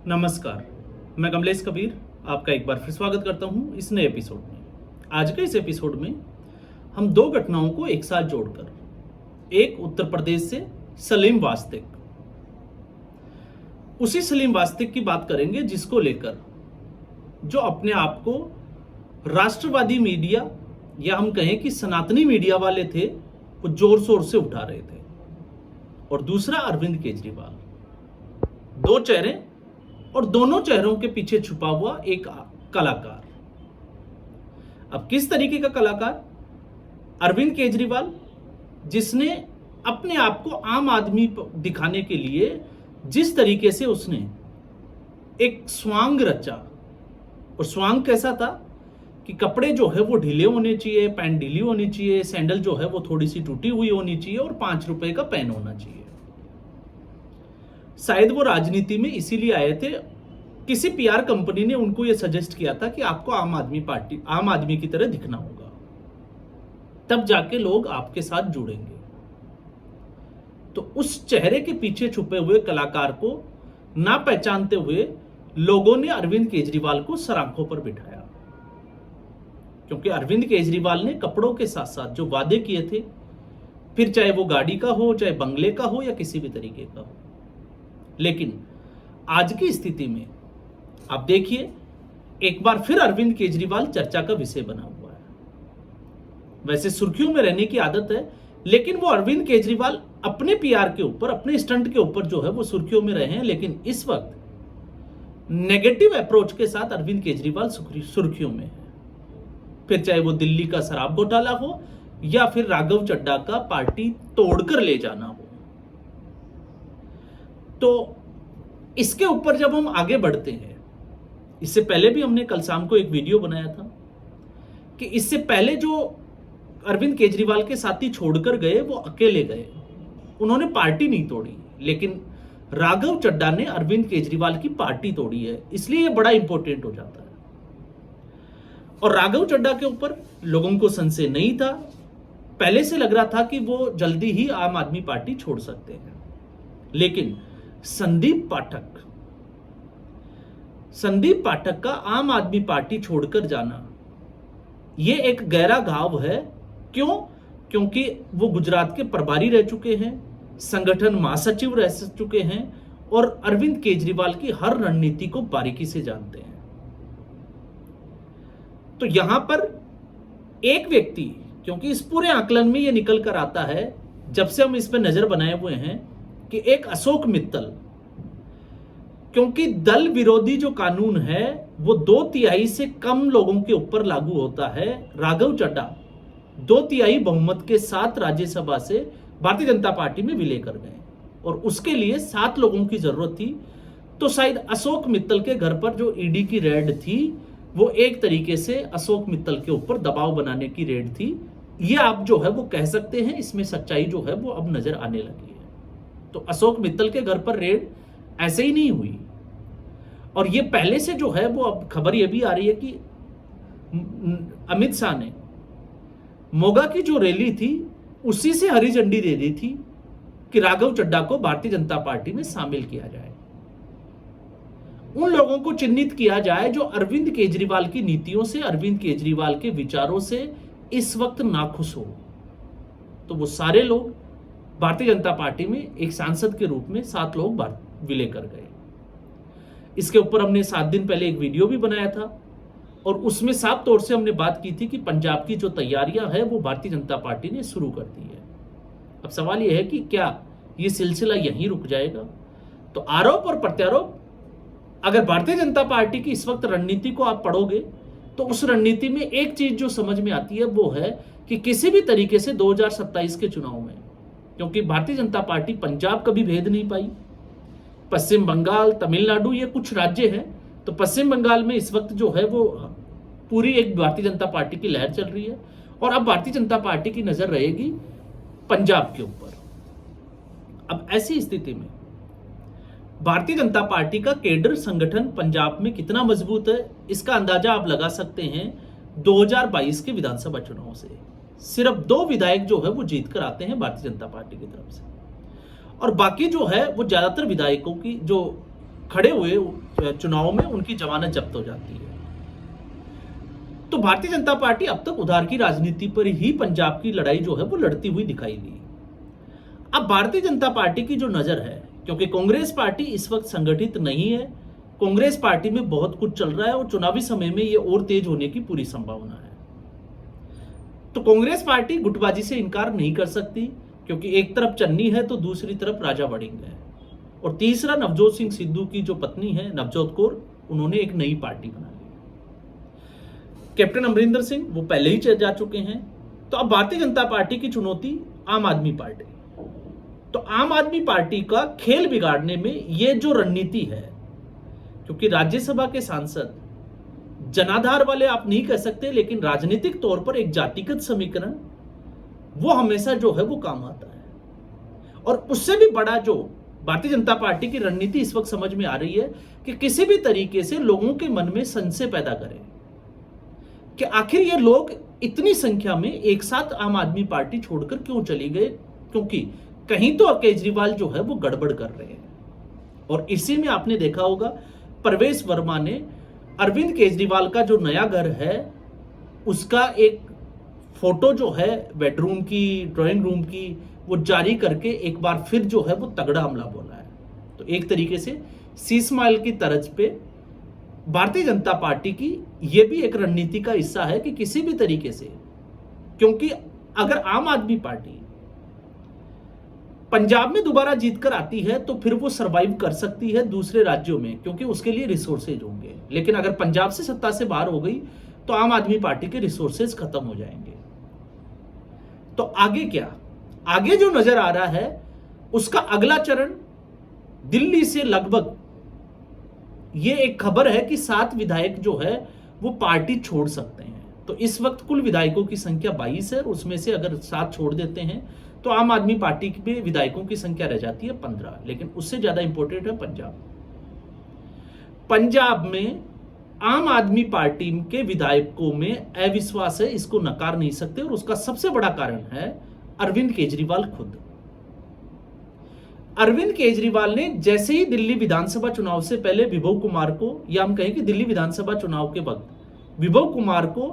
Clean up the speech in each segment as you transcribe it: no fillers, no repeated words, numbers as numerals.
नमस्कार, मैं कमलेश कबीर आपका एक बार फिर स्वागत करता हूं इस नए एपिसोड में। आज के इस एपिसोड में हम दो घटनाओं को एक साथ जोड़कर, एक उत्तर प्रदेश से सलीम वास्तिक, उसी सलीम वास्तिक की बात करेंगे जिसको लेकर जो अपने आप को राष्ट्रवादी मीडिया या हम कहें कि सनातनी मीडिया वाले थे, वो जोर शोर से उठा रहे थे। और दूसरा अरविंद केजरीवाल। दो चेहरे और दोनों चेहरों के पीछे छुपा हुआ एक कलाकार। अब किस तरीके का कलाकार? अरविंद केजरीवाल, जिसने अपने आप को आम आदमी दिखाने के लिए जिस तरीके से उसने एक स्वांग रचा, और स्वांग कैसा था कि कपड़े जो है वो ढीले होने चाहिए, पैंट ढीली होनी चाहिए, सैंडल जो है वो थोड़ी सी टूटी हुई होनी चाहिए और 5 रुपए का पेन होना चाहिए। शायद वो राजनीति में इसीलिए आए थे, किसी पीआर कंपनी ने उनको ये सजेस्ट किया था कि आपको आम आदमी की तरह दिखना होगा, तब जाके लोग आपके साथ जुड़ेंगे। तो उस चेहरे के पीछे छुपे हुए कलाकार को ना पहचानते हुए लोगों ने अरविंद केजरीवाल को सराखों पर बिठाया, क्योंकि अरविंद केजरीवाल ने कपड़ों के साथ साथ जो वादे किए थे, फिर चाहे वो गाड़ी का हो, चाहे बंगले का हो, या किसी भी तरीके का हो। लेकिन आज की स्थिति में आप देखिए, एक बार फिर अरविंद केजरीवाल चर्चा का विषय बना हुआ है। वैसे सुर्खियों में रहने की आदत है, लेकिन वो अरविंद केजरीवाल अपने पीआर के ऊपर, अपने स्टंट के ऊपर जो है वो सुर्खियों में रहे हैं। लेकिन इस वक्त नेगेटिव अप्रोच के साथ अरविंद केजरीवाल सुर्खियों में है। फिर चाहे वो दिल्ली का शराब घोटाला हो या फिर राघव चड्ढा का पार्टी तोड़कर ले जाना हो। तो इसके ऊपर जब हम आगे बढ़ते हैं, इससे पहले भी हमने कल शाम को एक वीडियो बनाया था कि इससे पहले जो अरविंद केजरीवाल के साथी छोड़कर गए वो अकेले गए, उन्होंने पार्टी नहीं तोड़ी। लेकिन राघव चड्ढा ने अरविंद केजरीवाल की पार्टी तोड़ी है, इसलिए ये बड़ा इंपॉर्टेंट हो जाता है। और राघव चड्ढा के ऊपर लोगों को संशय नहीं था, पहले से लग रहा था कि वो जल्दी ही आम आदमी पार्टी छोड़ सकते हैं। लेकिन संदीप पाठक का आम आदमी पार्टी छोड़कर जाना, यह एक गहरा घाव है। क्यों? क्योंकि वो गुजरात के प्रभारी रह चुके हैं, संगठन महासचिव रह चुके हैं और अरविंद केजरीवाल की हर रणनीति को बारीकी से जानते हैं। तो यहां पर एक व्यक्ति, क्योंकि इस पूरे आकलन में यह निकल कर आता है, जब से हम इस पर नजर बनाए हुए हैं, कि एक अशोक मित्तल, क्योंकि दल विरोधी जो कानून है वो 2/3 से कम लोगों के ऊपर लागू होता है। राघव चड्ढा 2/3 बहुमत के साथ राज्यसभा से भारतीय जनता पार्टी में विलय कर गए और उसके लिए 7 लोगों की जरूरत थी। तो शायद अशोक मित्तल के घर पर जो ईडी की रेड थी, वो एक तरीके से अशोक मित्तल के ऊपर दबाव बनाने की रेड थी। ये आप जो है वो कह सकते हैं, इसमें सच्चाई जो है वो अब नजर आने लगी है। तो अशोक मित्तल के घर पर रेड ऐसे ही नहीं हुई। और ये पहले से जो है वो अब खबर ये भी आ रही है कि अमित शाह ने मोगा की जो रैली थी उसी से हरी झंडी दे दी थी कि राघव चड्ढा को भारतीय जनता पार्टी में शामिल किया जाए, उन लोगों को चिन्हित किया जाए जो अरविंद केजरीवाल की नीतियों से, अरविंद केजरीवाल के विचारों से इस वक्त नाखुश हो। तो वो सारे लोग भारतीय जनता पार्टी में एक सांसद के रूप में 7 लोग विलय कर गए। इसके ऊपर हमने 7 दिन पहले एक वीडियो भी बनाया था और उसमें साफ तौर से हमने बात की थी कि पंजाब की जो तैयारियां हैं वो भारतीय जनता पार्टी ने शुरू कर दी है। अब सवाल यह है कि क्या ये सिलसिला यहीं रुक जाएगा? तो आरोप और प्रत्यारोप, अगर भारतीय जनता पार्टी की इस वक्त रणनीति को आप पढ़ोगे तो उस रणनीति में एक चीज जो समझ में आती है वो है कि किसी भी तरीके से 2027 के चुनाव में, क्योंकि भारतीय जनता पार्टी पंजाब कभी भेद नहीं पाई, पश्चिम बंगाल, तमिलनाडु, ये कुछ राज्य हैं, तो पश्चिम बंगाल में इस वक्त जो है वो पूरी एक भारतीय जनता पार्टी की लहर चल रही है और अब भारतीय जनता पार्टी की नजर रहेगी पंजाब के ऊपर। अब ऐसी स्थिति में भारतीय जनता पार्टी का केडर संगठन पंजाब में कितना मजबूत है, इसका अंदाजा आप लगा सकते हैं 2022 के विधानसभा चुनाव से। सिर्फ 2 विधायक जो है वो जीत कर आते हैं भारतीय जनता पार्टी की तरफ से, और बाकी जो है वो ज्यादातर विधायकों की जो खड़े हुए चुनाव में उनकी जमानत जब्त हो जाती है। तो भारतीय जनता पार्टी अब तक उधार की राजनीति पर ही पंजाब की लड़ाई जो है वो लड़ती हुई दिखाई दी। अब भारतीय जनता पार्टी की जो नजर है, क्योंकि कांग्रेस पार्टी इस वक्त संगठित नहीं है, कांग्रेस पार्टी में बहुत कुछ चल रहा है और चुनावी समय में ये और तेज होने की पूरी संभावना है। तो कांग्रेस पार्टी गुटबाजी से इनकार नहीं कर सकती, क्योंकि एक तरफ चन्नी है तो दूसरी तरफ राजा वड़िंग है, और तीसरा नवजोत सिंह सिद्धू की जो पत्नी है नवजोत कौर, उन्होंने एक नई पार्टी बना ली। कैप्टन अमरिंदर सिंह वो पहले ही जा चुके हैं। तो अब भारतीय जनता पार्टी की चुनौती आम आदमी पार्टी। तो आम आदमी पार्टी का खेल बिगाड़ने में ये जो रणनीति है, क्योंकि राज्यसभा के सांसद जनाधार वाले आप नहीं कह सकते, लेकिन राजनीतिक तौर पर एक जातिगत समीकरण वो हमेशा जो है वो काम आता है। और उससे भी बड़ा जो भारतीय जनता पार्टी की रणनीति इस वक्त समझ में आ रही है कि किसी भी तरीके से लोगों के मन में संशय पैदा करें कि आखिर ये लोग इतनी संख्या में एक साथ आम आदमी पार्टी छोड़कर क्यों चली गए, क्योंकि कहीं तो केजरीवाल जो है वो गड़बड़ कर रहे हैं। और इसी में आपने देखा होगा परवेश वर्मा ने अरविंद केजरीवाल का जो नया घर है उसका एक फोटो जो है बेडरूम की, ड्राइंग रूम की, वो जारी करके एक बार फिर जो है वो तगड़ा हमला बोला है। तो एक तरीके से सीसमाइल की तर्ज पे भारतीय जनता पार्टी की ये भी एक रणनीति का हिस्सा है कि किसी भी तरीके से, क्योंकि अगर आम आदमी पार्टी पंजाब में दोबारा जीतकर आती है तो फिर वो सरवाइव कर सकती है दूसरे राज्यों में, क्योंकि उसके लिए रिसोर्सेज होंगे। लेकिन अगर पंजाब से सत्ता से बाहर हो गई तो आम आदमी पार्टी के रिसोर्सेज खत्म हो जाएंगे। तो आगे क्या, आगे जो नजर आ रहा है उसका अगला चरण दिल्ली से लगभग ये एक खबर है कि 7 विधायक जो है वो पार्टी छोड़ सकते हैं। तो इस वक्त कुल विधायकों की संख्या 22 है, और उसमें से अगर 7 छोड़ देते हैं तो आम आदमी पार्टी में विधायकों की संख्या रह जाती है 15। लेकिन उससे ज्यादा इंपॉर्टेंट है पंजाब। पंजाब में आम आदमी पार्टी के विधायकों में अविश्वास है, इसको नकार नहीं सकते, और उसका सबसे बड़ा कारण है अरविंद केजरीवाल खुद। अरविंद केजरीवाल ने जैसे ही दिल्ली विधानसभा चुनाव से पहले विभव कुमार को, या हम कहें कि दिल्ली विधानसभा चुनाव के वक्त विभव कुमार को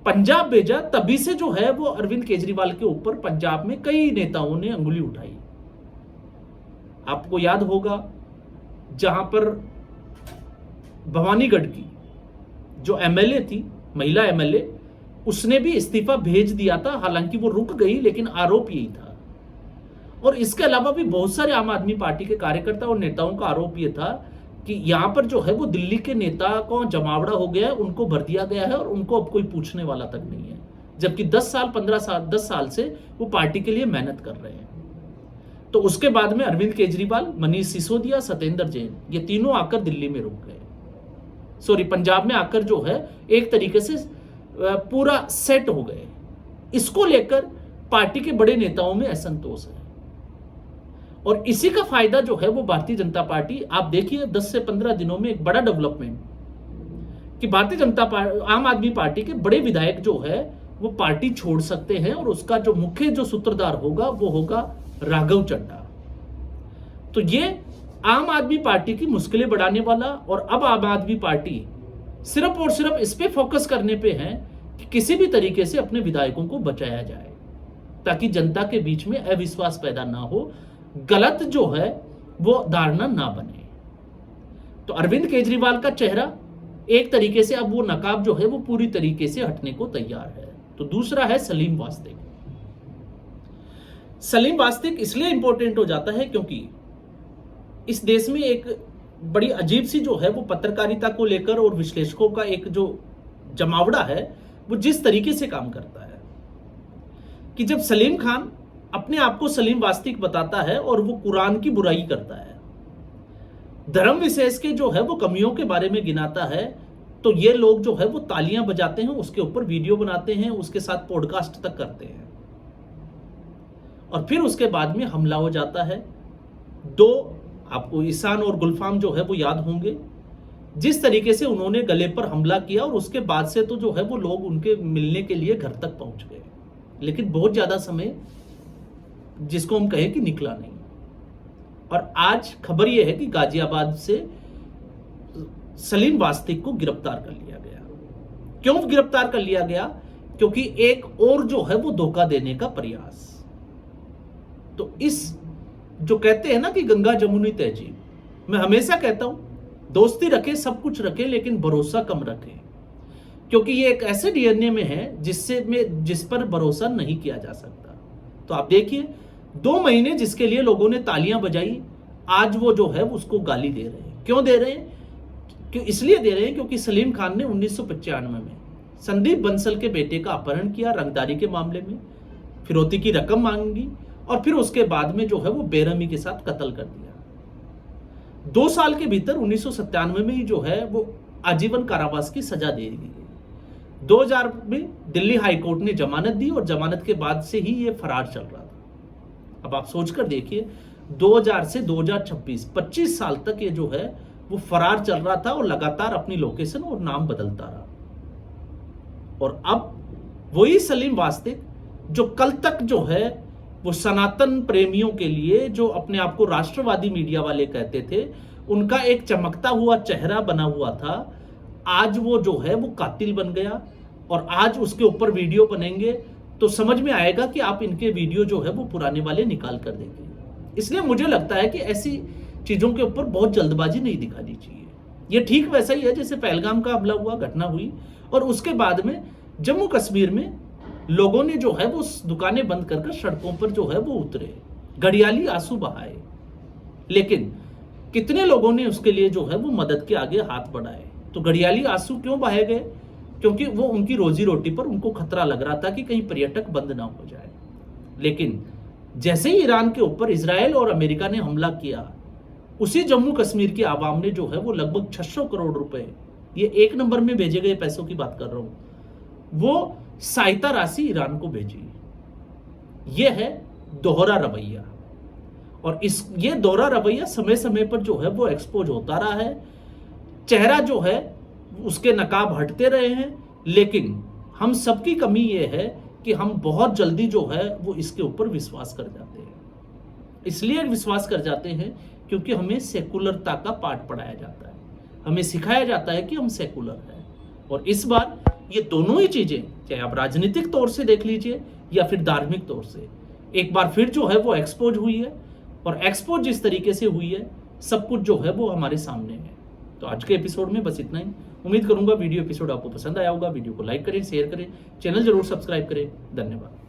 पंजाब भेजा, तभी से जो है वो अरविंद केजरीवाल के ऊपर पंजाब में कई नेताओं ने अंगुली उठाई। आपको याद होगा जहां पर भवानीगढ़ की जो एमएलए थी, महिला एमएलए, उसने भी इस्तीफा भेज दिया था। हालांकि वो रुक गई, लेकिन आरोप यही था। और इसके अलावा भी बहुत सारे आम आदमी पार्टी के कार्यकर्ता और नेताओं का आरोप यह था कि यहां पर जो है वो दिल्ली के नेता को जमावड़ा हो गया है, उनको भर दिया गया है और उनको अब कोई पूछने वाला तक नहीं है। जबकि 10 साल 15 साल 10 साल से वो पार्टी के लिए मेहनत कर रहे हैं। तो उसके बाद में अरविंद केजरीवाल, मनीष सिसोदिया, सत्येंद्र जैन, ये तीनों आकर दिल्ली में रुक गए, सॉरी पंजाब में आकर जो है एक तरीके से पूरा सेट हो गए। इसको लेकर पार्टी के बड़े नेताओं में असंतोष है, और इसी का फायदा जो है वो भारतीय जनता पार्टी, आप देखिए 10 से 15 दिनों में एक बड़ा डेवलपमेंट कि भारतीय जनता पार्टी, आम आदमी पार्टी के बड़े विधायक जो है वो पार्टी छोड़ सकते हैं, और उसका जो मुख्य जो सूत्रधार होगा वो होगा राघव चड्ढा। तो ये आम आदमी पार्टी की मुश्किलें बढ़ाने वाला, और अब आम आदमी पार्टी सिर्फ और सिर्फ इस पे फोकस करने पे है कि किसी भी तरीके से अपने विधायकों को बचाया जाए, ताकि जनता के बीच में अविश्वास पैदा ना हो, गलत जो है वो धारणा ना बने। तो अरविंद केजरीवाल का चेहरा एक तरीके से अब वो नकाब जो है वो पूरी तरीके से हटने को तैयार है। तो दूसरा है सलीम वास्तिक। सलीम वास्तिक इसलिए इंपॉर्टेंट हो जाता है क्योंकि इस देश में एक बड़ी अजीब सी जो है वो पत्रकारिता को लेकर और विश्लेषकों का एक जो जमावड़ा है वो जिस तरीके से काम करता है कि जब सलीम खान अपने आप को सलीम वास्तिक बताता है और वो कुरान की बुराई करता है, धर्म विशेष के जो है वो कमियों के बारे में गिनाता है, तो ये लोग जो है वो तालियां बजाते हैं, उसके ऊपर वीडियो बनाते हैं, उसके साथ पॉडकास्ट तक करते हैं, और फिर उसके बाद में हमला हो जाता है। 2 आपको ईशान और गुलफाम जो है वो याद होंगे, जिस तरीके से उन्होंने गले पर हमला किया, और उसके बाद से तो जो है वो लोग उनके मिलने के लिए घर तक पहुंच गए, लेकिन बहुत ज्यादा समय जिसको हम कहें कि निकला नहीं। और आज खबर यह है कि गाजियाबाद से सलीम वास्तिक को गिरफ्तार कर लिया गया। क्यों गिरफ्तार कर लिया गया? क्योंकि एक और जो है वो धोखा देने का प्रयास। तो इस जो कहते हैं ना कि गंगा जमुनी तहजीब, मैं हमेशा कहता हूं दोस्ती रखें, सब कुछ रखें, लेकिन भरोसा कम रखें, क्योंकि ये एक ऐसे डीएनए में है जिस पर भरोसा नहीं किया जा सकता। तो आप देखिए 2 महीने जिसके लिए लोगों ने तालियां बजाई, आज वो जो है उसको गाली दे रहे हैं। क्यों दे रहे हैं? क्यों? इसलिए दे रहे हैं क्योंकि सलीम खान ने 1995 में संदीप बंसल के बेटे का अपहरण किया, रंगदारी के मामले में फिरौती की रकम मांगी और फिर उसके बाद में जो है वो बेरहमी के साथ कत्ल कर दिया। 2 साल के भीतर 1997 में ही जो है वो आजीवन कारावास की सजा दे दी गई। 2000 में दिल्ली हाईकोर्ट ने जमानत दी और जमानत के बाद से ही ये फरार चल रहा था। अब आप सोचकर देखिए 2000 से 2026 25 साल तक ये जो है वो फरार चल रहा था और लगातार अपनी लोकेशन और नाम बदलता रहा। और अब वही सलीम वास्तिक जो कल तक जो है वो सनातन प्रेमियों के लिए, जो अपने आप को राष्ट्रवादी मीडिया वाले कहते थे, उनका एक चमकता हुआ चेहरा बना हुआ था, आज वो जो है वो कातिल बन गया। और आज उसके ऊपर वीडियो बनेंगे तो समझ में आएगा कि आप इनके वीडियो जो है वो पुराने वाले निकाल कर देंगे। इसलिए मुझे लगता है कि ऐसी चीजों के ऊपर बहुत जल्दबाजी नहीं दिखानी चाहिए। ये ठीक वैसा ही है जैसे पहलगाम का हमला हुआ, घटना हुई और उसके बाद में जम्मू कश्मीर में लोगों ने जो है वो दुकानें बंद कर सड़कों पर जो है वो उतरे, घड़ियाली आंसू बहाए, लेकिन कितने लोगों ने उसके लिए जो है वो मदद के आगे हाथ बढ़ाए। तो घड़ियाली आंसू क्यों बहाए गए? क्योंकि वो उनकी रोजी रोटी पर उनको खतरा लग रहा था कि कहीं पर्यटक बंद ना हो जाए। लेकिन जैसे ही ईरान के ऊपर इजराइल और अमेरिका ने हमला किया, उसी जम्मू कश्मीर की आवाम ने जो है वो लगभग 600 करोड़ रुपए, ये 1 नंबर में भेजे गए पैसों की बात कर रहा हूं, वो सहायता राशि ईरान को भेजी। यह है दोहरा रवैया। और ये दोहरा रवैया समय समय पर जो है वो एक्सपोज होता रहा है। चेहरा जो है उसके नकाब हटते रहे हैं, लेकिन हम सबकी कमी ये है कि हम बहुत जल्दी जो है वो इसके ऊपर विश्वास कर जाते हैं। इसलिए विश्वास कर जाते हैं क्योंकि हमें सेकुलरता का पाठ पढ़ाया जाता है, हमें सिखाया जाता है कि हम सेकुलर हैं। और इस बार ये दोनों ही चीजें, चाहे आप राजनीतिक तौर से देख लीजिए या फिर धार्मिक तौर से, एक बार फिर जो है वो एक्सपोज हुई है। और एक्सपोज जिस तरीके से हुई है, सब कुछ जो है वो हमारे सामने है। तो आज के एपिसोड में बस इतना ही। उम्मीद करूंगा वीडियो एपिसोड आपको पसंद आया होगा। वीडियो को लाइक करें, शेयर करें, चैनल जरूर सब्सक्राइब करें। धन्यवाद।